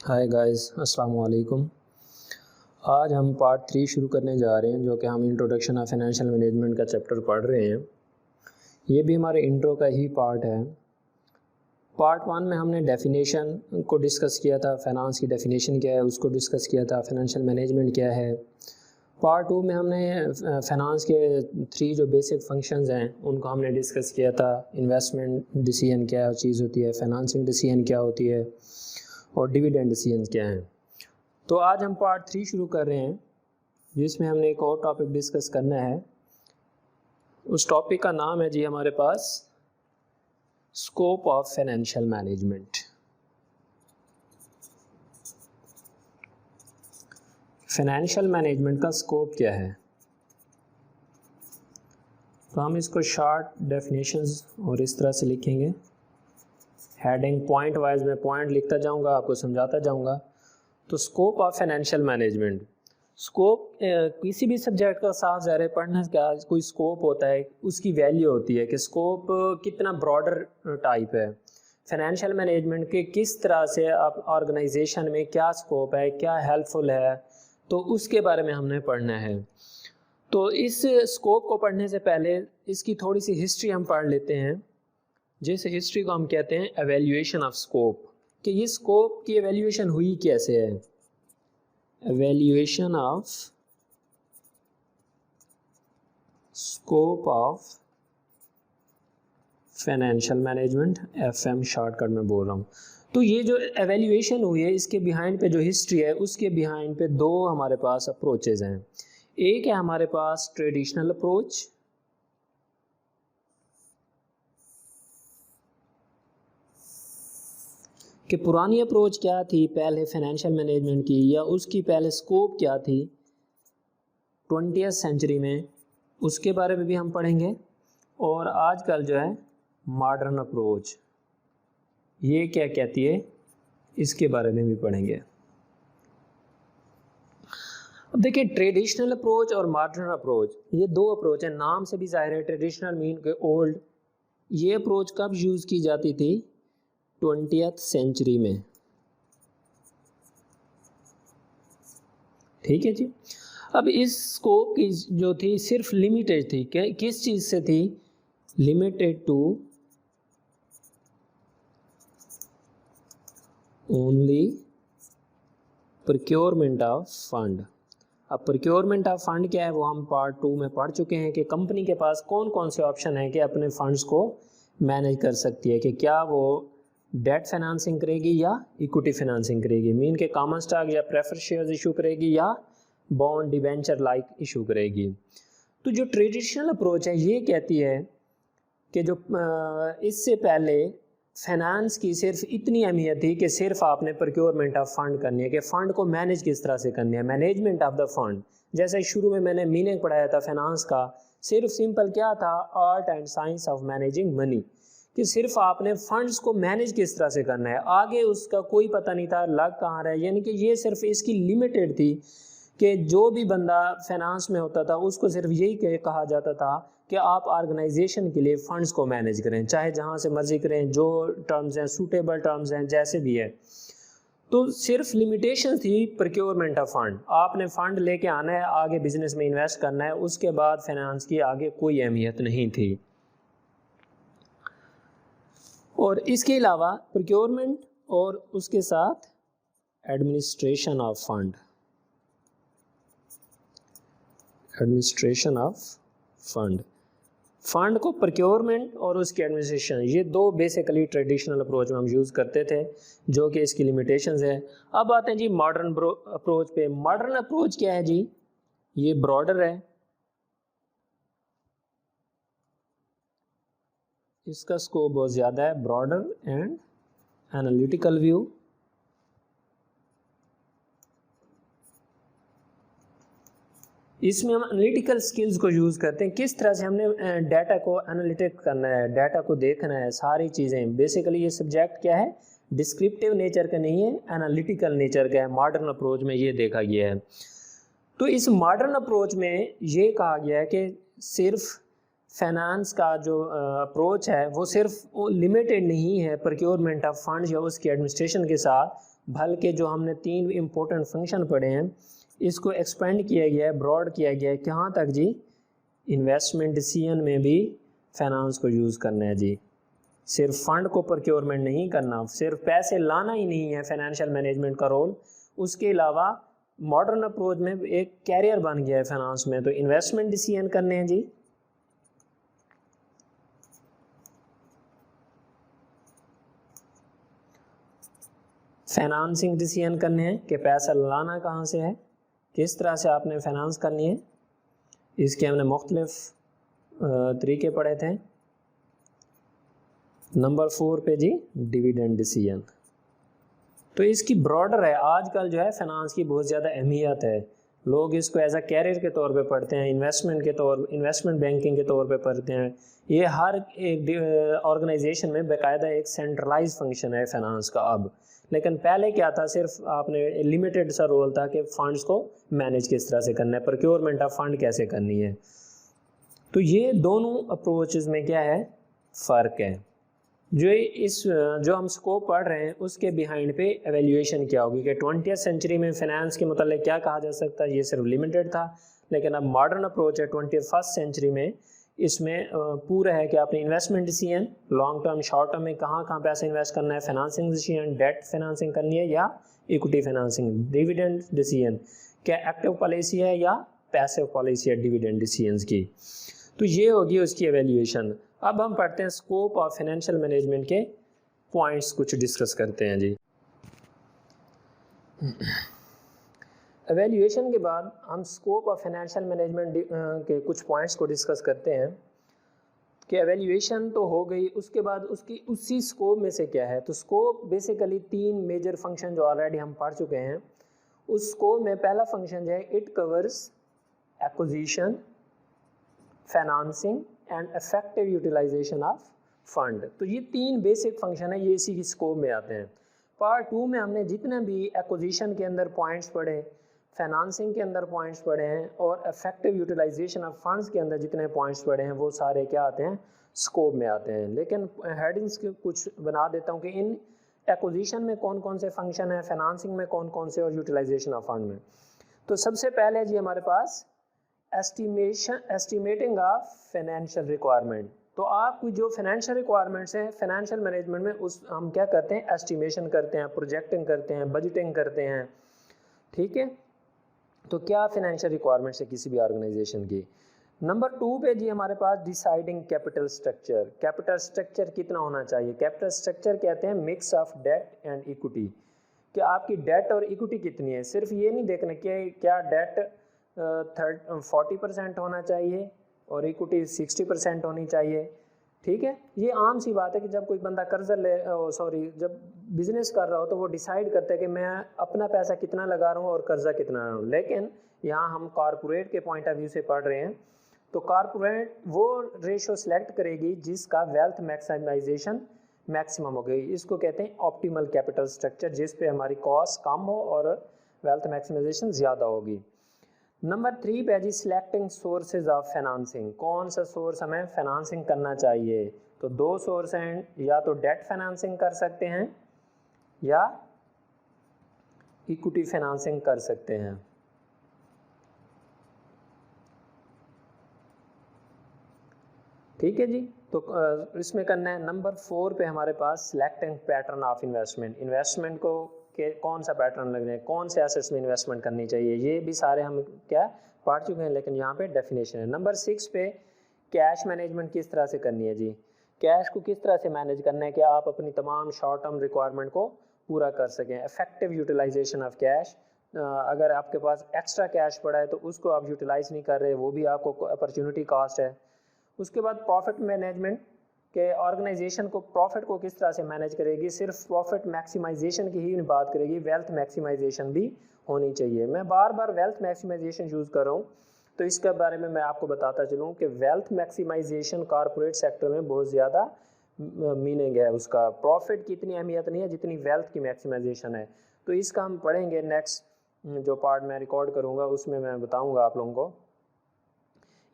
Hi guys, अस्सलाम वालेकुम। आज हम पार्ट 3 शुरू करने जा रहे हैं, जो कि हम इंट्रोडक्शन ऑफ फाइनेंशियल मैनेजमेंट का चैप्टर पढ़ रहे हैं। ये भी हमारे इंट्रो का ही पार्ट है। पार्ट 1 में हमने डेफिनेशन को डिस्कस किया था, फाइनेंस की डेफिनेशन क्या है उसको डिस्कस किया था, फाइनेंशियल मैनेजमेंट क्या है। पार्ट 2 में हमने फाइनेंस के 3 जो बेसिक फंक्शंस हैं उनको हमने डिस्कस किया था। इन्वेस्टमेंट डिसीजन क्या चीज़ होती है, फाइनेंसिंग डिसीजन क्या होती है और डिविडेंड डिसीजन क्या हैं। तो आज हम पार्ट 3 शुरू कर रहे हैं, जिसमें हमने एक और टॉपिक डिस्कस करना है। उस टॉपिक का नाम है जी हमारे पास scope of financial management. Financial management का स्कोप क्या है, तो हम इसको शॉर्ट डेफिनेशंस और इस तरह से लिखेंगे। हेडिंग पॉइंट वाइज में पॉइंट लिखता जाऊंगा, आपको समझाता जाऊंगा। तो scope of financial management, scope किसी भी सब्जेक्ट का साफ ज़ाहिर पढ़ने का कोई स्कोप होता है, उसकी वैल्यू होती है कि स्कोप कितना ब्रॉडर टाइप है। फाइनेंशियल मैनेजमेंट के किस तरह से आप ऑर्गेनाइजेशन में क्या स्कोप है, क्या हेल्पफुल है, तो उसके बारे में हमने पढ़ना है। तो इस स्कोप को पढ़ने से पहले इसकी थोड़ी सी हिस्ट्री हम पढ़ लेते हैं। जिस हिस्ट्री को हम कहते हैं एवेल्यूएशन ऑफ स्कोप, कि ये स्कोप की एवेल्यूएशन हुई कैसे है। Evaluation of scope of financial management, FM shortcut में बोल रहा हूँ। तो ये जो एवेल्यूएशन हुई है, इसके बिहाइंड पे जो हिस्ट्री है, उसके बिहाइंड पे दो हमारे पास अप्रोचेज हैं। एक है हमारे पास ट्रेडिशनल अप्रोच, कि पुरानी अप्रोच क्या थी पहले फाइनेंशियल मैनेजमेंट की, या उसकी पहले स्कोप क्या थी 20वीं सेंचुरी में, उसके बारे में भी हम पढ़ेंगे। और आजकल जो है मॉडर्न अप्रोच, ये क्या कहती है, इसके बारे में भी पढ़ेंगे। अब देखिए, ट्रेडिशनल अप्रोच और मॉडर्न अप्रोच, ये दो अप्रोच हैं। नाम से भी जाहिर है, ट्रेडिशनल मीन के ओल्ड। ये अप्रोच कब यूज़ की जाती थी? 20वीं सेंचुरी में। ठीक है जी। अब इस स्कोप की जो थी सिर्फ लिमिटेड थी, किस चीज़ से थी? Limited to only procurement of fund. अब प्रोक्योरमेंट ऑफ फंड क्या है, वो हम पार्ट 2 में पढ़ चुके हैं कि कंपनी के पास कौन कौन से ऑप्शन हैं कि अपने फंड्स को मैनेज कर सकती है, कि क्या वो डेट फाइनेंसिंग करेगी या इक्विटी फाइनेंसिंग करेगी, मीन के कॉमन स्टॉक या प्रेफर शेयर्स इशू करेगी या बॉन्ड डिबेंचर लाइक इशू करेगी। तो जो ट्रेडिशनल अप्रोच है ये कहती है कि जो इससे पहले फाइनेंस की सिर्फ इतनी अहमियत थी कि सिर्फ आपने प्रोक्योरमेंट ऑफ फंड करनी है, कि फ़ंड को मैनेज किस तरह से करनी है, मैनेजमेंट ऑफ द फंड। जैसे शुरू में मैंने मीनिंग पढ़ाया था फाइनेंस का, सिर्फ सिंपल क्या था, art and science of managing money, कि सिर्फ आपने फंड्स को मैनेज किस तरह से करना है, आगे उसका कोई पता नहीं था लग कहाँ रहा है। यानी कि ये सिर्फ इसकी लिमिटेड थी कि जो भी बंदा फाइनेंस में होता था उसको सिर्फ यही कहा जाता था कि आप ऑर्गेनाइजेशन के लिए फ़ंड्स को मैनेज करें, चाहे जहाँ से मर्जी करें, जो टर्म्स हैं सूटेबल टर्म्स हैं जैसे भी है। तो सिर्फ लिमिटेशन थी प्रोक्योरमेंट ऑफ फंड, आपने फ़ंड लेके आना है, आगे बिजनेस में इन्वेस्ट करना है, उसके बाद फाइनेंस की आगे कोई अहमियत नहीं थी। और इसके अलावा प्रोक्योरमेंट और उसके साथ administration of fund, administration of fund, fund को प्रोक्योरमेंट और उसकी एडमिनिस्ट्रेशन, ये दो बेसिकली ट्रेडिशनल अप्रोच में हम यूज़ करते थे, जो कि इसकी लिमिटेशंस है। अब आते हैं जी मॉडर्न अप्रोच पे। मॉडर्न अप्रोच क्या है जी? ये ब्रॉडर है, इसका स्कोप बहुत ज़्यादा है, ब्रॉडर एंड एनालिटिकल व्यू। इसमें हम एनालिटिकल स्किल्स को यूज़ करते हैं, किस तरह से हमने डाटा को एनालिटिक करना है, डाटा को देखना है, सारी चीज़ें। बेसिकली ये सब्जेक्ट क्या है, डिस्क्रिप्टिव नेचर का नहीं है, एनालिटिकल नेचर का है। मॉडर्न अप्रोच में ये देखा गया है। तो इस मॉडर्न अप्रोच में ये कहा गया है कि सिर्फ फाइनेंस का जो अप्रोच है वो सिर्फ लिमिटेड नहीं है प्रोक्योरमेंट ऑफ फंड्स या उसकी एडमिनिस्ट्रेशन के साथ, भल के जो हमने 3 इम्पोर्टेंट फंक्शन पढ़े हैं इसको एक्सपेंड किया गया है, ब्रॉड किया गया है कहाँ तक जी, इन्वेस्टमेंट डिसीजन में भी फाइनेंस को यूज़ करना है जी। सिर्फ फंड को प्रोक्योरमेंट नहीं करना, सिर्फ पैसे लाना ही नहीं है फाइनेंशियल मैनेजमेंट का रोल, उसके अलावा मॉडर्न अप्रोच में एक कैरियर बन गया है फाइनेंस में, तो इन्वेस्टमेंट डिसीजन करने हैं जी, फाइनेंसिंग डिसीजन करने हैं कि पैसा लाना कहाँ से है, किस तरह से आपने फाइनेंस करनी है, इसके हमने मुख्तलिफ तरीके पढ़े थे। नंबर 4 पे जी डिविडेंड डिसीजन, तो इसकी ब्रॉडर है, आजकल जो है फाइनेंस की बहुत ज़्यादा अहमियत है, लोग इसको एज अ कैरियर के तौर पे पढ़ते हैं, इन्वेस्टमेंट बैंकिंग के तौर पे पढ़ते हैं, ये हर एक ऑर्गेनाइजेशन में बाकायदा एक सेंट्रलाइज फंक्शन है फाइनेंस का अब। लेकिन पहले क्या था, सिर्फ आपने लिमिटेड सा रोल था कि फंड्स को मैनेज किस तरह से करना है, प्रोक्योरमेंट ऑफ फंड कैसे करनी है। तो ये दोनों अप्रोचेस में क्या है, फ़र्क है। जो हम स्कोप पढ़ रहे हैं उसके बिहाइंड पे एवेल्यूएशन क्या होगी कि 20th सेंचुरी में फाइनेंस के मतलब क्या कहा जा सकता है, ये सिर्फ लिमिटेड था, लेकिन अब मॉडर्न अप्रोच है 21st सेंचुरी में, इसमें पूरा है कि आपने investment decision long term short term में कहाँ कहाँ पैसा इन्वेस्ट करना है, फाइनेंसिंग डिसीजन डेट फाइनेंसिंग करनी है या इक्विटी फाइनेंसिंग, डिविडेंड डिसीजन क्या एक्टिव पॉलिसी है या पैसिव पॉलिसी है डिविडेंड डिसीजंस की, तो ये होगी उसकी एवेल्यूएशन। अब हम पढ़ते हैं स्कोप ऑफ फाइनेंशियल मैनेजमेंट के पॉइंट्स कुछ डिस्कस करते हैं जी। एवेल्यूएशन के बाद हम स्कोप ऑफ फाइनेंशियल मैनेजमेंट के कुछ पॉइंट्स को डिस्कस करते हैं कि एवेल्यूएशन तो हो गई, उसके बाद उसकी उसी स्कोप में से क्या है। तो स्कोप बेसिकली 3 मेजर फंक्शन जो ऑलरेडी हम पढ़ चुके हैं, उस स्कोप में पहला फंक्शन जो है it covers acquisition, financing and effective utilisation of fund. तो ये 3 बेसिक फंक्शन है, ये इसी की स्कोप में आते हैं। पार्ट 2 में हमने जितने भी एक्विजिशन के अंदर पॉइंट्स पढ़े, फाइनेंसिंग के अंदर पॉइंट्स पढ़े हैं और इफेक्टिव यूटिलाइजेशन ऑफ फंड्स के अंदर जितने पॉइंट्स पढ़े हैं वो सारे क्या आते हैं, स्कोप में आते हैं। लेकिन हेडिंग्स के कुछ बना देता हूँ कि इन एक्विजिशन में कौन कौन से फंक्शन है, फाइनेंसिंग में कौन कौन से और यूटिलाइजेशन ऑफ फंड में। तो सबसे पहले जी हमारे पास एस्टिमेटिंग ऑफ फाइनेंशियल रिक्वायरमेंट। तो आपकी जो फाइनेंशियल रिक्वायरमेंट्स हैं फाइनेंशियल मैनेजमेंट में, उस हम क्या करते हैं, एस्टिमेशन करते हैं, प्रोजेक्टिंग करते हैं, बजटिंग करते हैं, ठीक है। तो क्या फाइनेंशियल रिक्वायरमेंट्स है किसी भी ऑर्गेनाइजेशन की। नंबर 2 पे जी हमारे पास deciding capital structure. Capital structure कितना होना चाहिए। कैपिटल स्ट्रक्चर कहते हैं mix of debt and equity, कि आपकी डेट और इक्विटी कितनी है। सिर्फ ये नहीं देखना कि क्या डेट 40% होना चाहिए और इक्विटी 60% होनी चाहिए, ठीक है। ये आम सी बात है कि जब कोई बंदा कर्जा जब बिजनेस कर रहा हो तो वो डिसाइड करता है कि मैं अपना पैसा कितना लगा रहा हूँ और कर्जा कितना रहा हूँ। लेकिन यहाँ हम कॉरपोरेट के पॉइंट ऑफ व्यू से पढ़ रहे हैं, तो कॉरपोरेट वो रेशो सेलेक्ट करेगी जिसका वेल्थ मैक्सिमाइजेशन मैक्सिमम हो गई। इसको कहते हैं ऑप्टिमल कैपिटल स्ट्रक्चर, जिस पे हमारी कॉस्ट कम हो और वेल्थ मैक्सिमाइजेशन ज़्यादा होगी। नंबर 3 पे जी सिलेक्टिंग सोर्सेज ऑफ फाइनेंसिंग। कौन सा सोर्स हमें फाइनेंसिंग करना चाहिए। तो 2 सोर्स हैं, या तो डेट फाइनेंसिंग कर सकते हैं या इक्विटी फाइनेंसिंग कर सकते हैं, ठीक है जी। तो इसमें करना है। नंबर 4 पे हमारे पास selecting pattern of investment. Investment को के कौन सा पैटर्न लगना है, कौन से एसेट्स में इन्वेस्टमेंट करनी चाहिए, ये भी सारे हम क्या पढ़ चुके हैं, लेकिन यहाँ पे डेफिनेशन है। नंबर 6 पे कैश मैनेजमेंट किस तरह से करनी है जी। कैश को किस तरह से मैनेज करना है कि आप अपनी तमाम शॉर्ट टर्म रिक्वायरमेंट को पूरा कर सकें। इफेक्टिव यूटिलाइजेशन ऑफ कैश, अगर आपके पास एक्स्ट्रा कैश पड़ा है तो उसको आप यूटिलाइज नहीं कर रहे, वो भी आपको अपॉर्चुनिटी कॉस्ट है। उसके बाद प्रॉफिट मैनेजमेंट के ऑर्गेनाइजेशन को प्रॉफिट को किस तरह से मैनेज करेगी। सिर्फ प्रॉफिट मैक्सिमाइजेशन की ही बात करेगी, वेल्थ मैक्सिमाइजेशन भी होनी चाहिए। मैं बार बार वेल्थ मैक्सिमाइजेशन यूज़ कर रहा हूँ, तो इसके बारे में मैं आपको बताता चलूँ कि वेल्थ मैक्सिमाइजेशन कॉरपोरेट सेक्टर में बहुत ज़्यादा मीनिंग है उसका। प्रॉफिट की इतनी अहमियत नहीं है जितनी वेल्थ की मैक्सिमाइजेशन है। तो इसका हम पढ़ेंगे नेक्स्ट जो पार्ट मैं रिकॉर्ड करूँगा, उसमें मैं बताऊँगा आप लोगों को।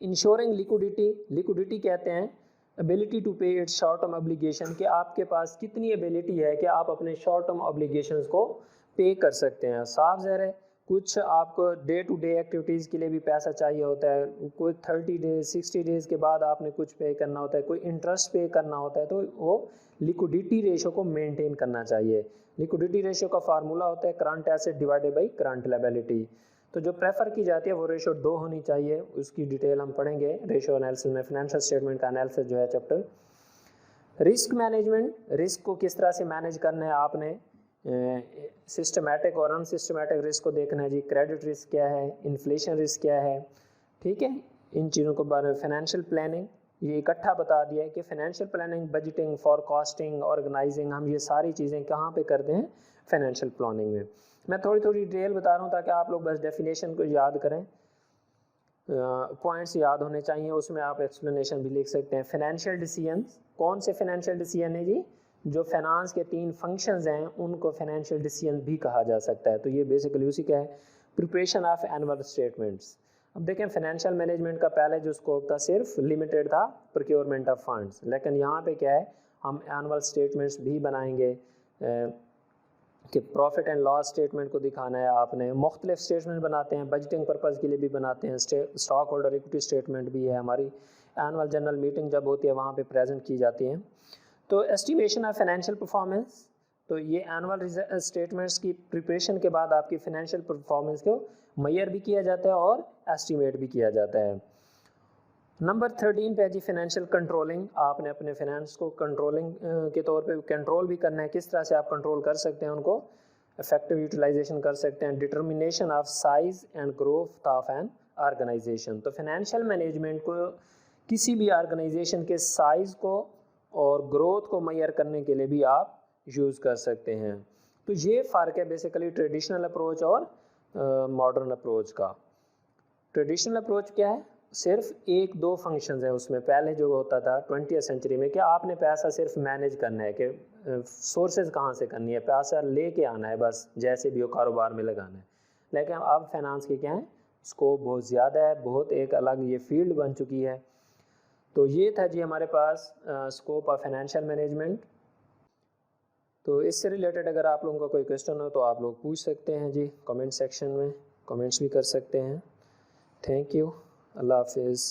Ensuring liquidity. लिक्विडिटी कहते हैं एबिलिटी टू पे इट्स शॉर्ट टर्म ऑब्लिगेशन, कि आपके पास कितनी एबिलिटी है कि आप अपने शॉर्ट टर्म ऑब्लिगेशंस को पे कर सकते हैं। साफ ज़ाहिर है कुछ आपको डे टू डे एक्टिविटीज़ के लिए भी पैसा चाहिए होता है, कोई 30 डेज 60 डेज़ के बाद आपने कुछ पे करना होता है, कोई इंटरेस्ट पे करना होता है, तो वो लिक्विडिटी रेशो को मेंटेन करना चाहिए। लिक्विडिटी रेशो का फार्मूला होता है current asset divided by current liability. तो जो प्रेफर की जाती है वो रेशो 2 होनी चाहिए, उसकी डिटेल हम पढ़ेंगे रेशो एनालिसिस में, फाइनेंशियल स्टेटमेंट का एनालिसिस जो है चैप्टर। रिस्क मैनेजमेंट, रिस्क को किस तरह से मैनेज करना है आपने, सिस्टमेटिक और अनसिस्टमेटिक रिस्क को देखना है जी। क्रेडिट रिस्क क्या है, इन्फ्लेशन रिस्क क्या है, ठीक है, इन चीज़ों को बारे में। फाइनेंशियल प्लानिंग ये इकट्ठा बता दिया है कि financial planning, budgeting, forecasting, organising, हम ये सारी चीज़ें कहाँ पे करते हैं, फाइनेंशियल प्लानिंग में। मैं थोड़ी थोड़ी डिटेल बता रहा हूँ ताकि आप लोग बस डेफिनेशन को याद करें, पॉइंट्स याद होने चाहिए, उसमें आप एक्सप्लेनेशन भी लिख सकते हैं। फाइनेंशियल डिसीजन, कौन से फाइनेंशियल डिसीजन है जी, जो फाइनेंस के 3 फंक्शंस हैं उनको फाइनेंशियल डिसीजन भी कहा जा सकता है। तो ये बेसिकली उसी का है। प्रिपरेशन ऑफ एनुअल स्टेटमेंट्स, अब देखें फाइनेंशियल मैनेजमेंट का पहले जो स्कोप था सिर्फ लिमिटेड था प्रोक्योरमेंट ऑफ फंड्स, लेकिन यहाँ पे क्या है, हम एनुअल स्टेटमेंट्स भी बनाएंगे कि प्रॉफिट एंड लॉस स्टेटमेंट को दिखाना है आपने। मुख्तलिफ स्टेटमेंट बनाते हैं, बजटिंग पर्पज़ के लिए भी बनाते हैं, स्टॉक होल्डर इक्विटी स्टेटमेंट भी है, हमारी एनुअल जनरल मीटिंग जब होती है वहाँ पे प्रेजेंट की जाती हैं। तो एस्टिमेशन ऑफ फाइनेंशियल परफॉर्मेंस, तो ये एनुअल स्टेटमेंट्स की प्रिपरेशन के बाद आपकी फाइनेंशियल परफॉर्मेंस को मेजर भी किया जाता है और एस्टिमेट भी किया जाता है। नंबर 13 पे जी फाइनेंशियल कंट्रोलिंग, आपने अपने फाइनेंस को कंट्रोलिंग के तौर पे कंट्रोल भी करना है, किस तरह से आप कंट्रोल कर सकते हैं उनको, इफेक्टिव यूटिलाइजेशन कर सकते हैं। Determination of size and growth of an organisation, तो फाइनेंशियल मैनेजमेंट को किसी भी ऑर्गेनाइजेशन के साइज़ को और ग्रोथ को मेजर करने के लिए भी आप यूज़ कर सकते हैं। तो ये फ़र्क है बेसिकली ट्रेडिशनल अप्रोच और मॉडर्न अप्रोच का। ट्रेडिशनल अप्रोच क्या है, सिर्फ 1-2 फंक्शंस है उसमें। पहले जो होता था 20वीं सेंचुरी में, क्या आपने पैसा सिर्फ मैनेज करना है, कि सोर्सेज कहाँ से करनी है, पैसा लेके आना है बस, जैसे भी हो कारोबार में लगाना है। लेकिन अब फाइनेंस की क्या है, स्कोप बहुत ज़्यादा है, बहुत एक अलग ये फील्ड बन चुकी है। तो ये था जी हमारे पास स्कोप ऑफ फाइनेंशियल मैनेजमेंट। तो इससे रिलेटेड अगर आप लोगों का कोई क्वेश्चन हो तो आप लोग पूछ सकते हैं जी, कमेंट सेक्शन में कमेंट्स भी कर सकते हैं। थैंक यू, अल्लाह हाफिज़।